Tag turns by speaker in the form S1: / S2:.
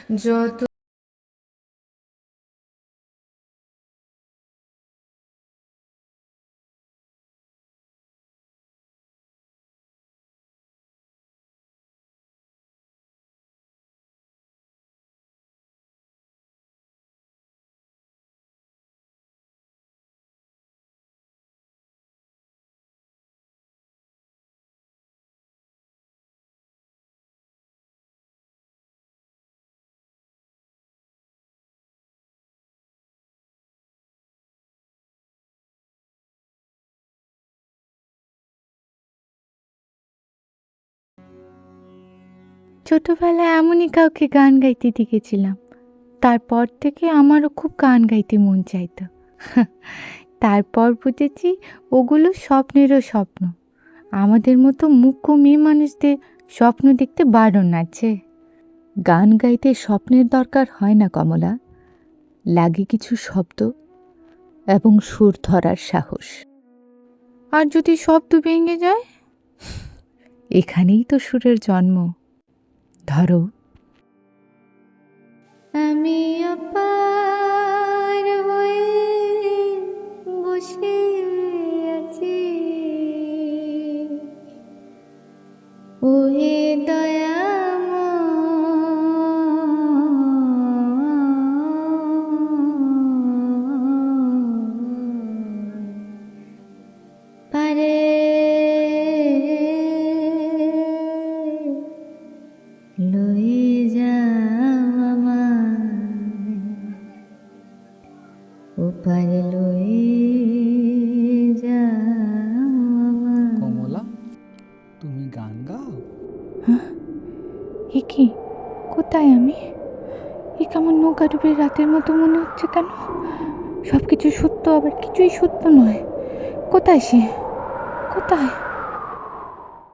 S1: যত
S2: ছোটবেলায় এমনই কাউকে গান গাইতে দেখেছিলাম, তারপর থেকে আমারও খুব গান গাইতে মন চাইতো। তারপর বুঝেছি ওগুলো স্বপ্নেরও স্বপ্ন। আমাদের মতো মুখ্য মেয়ে মানুষদের স্বপ্ন দেখতে বারণ আছে। গান গাইতে স্বপ্নের দরকার হয় না কমলা, লাগে কিছু শব্দ এবং সুর ধরার সাহস। আর যদি শব্দ ভেঙে যায়, এখানেই তো সুরের জন্ম। ধরো,
S1: আমি অপার হয়ে বসে আছি, ওহে দয়াময়, পারে লয়ে যাও আমায়, ওপারে লয়ে যাও আমায়।
S3: কমলা, তুমি গান গাও?
S2: এ কি? কোথায় আমি? এ কেমন নৌকা ডুবে রাতের মতো মনে হচ্ছে কেন? সবকিছু সত্য, আবার কিছুই সত্য নয়। কোথায় সে? কোথায়?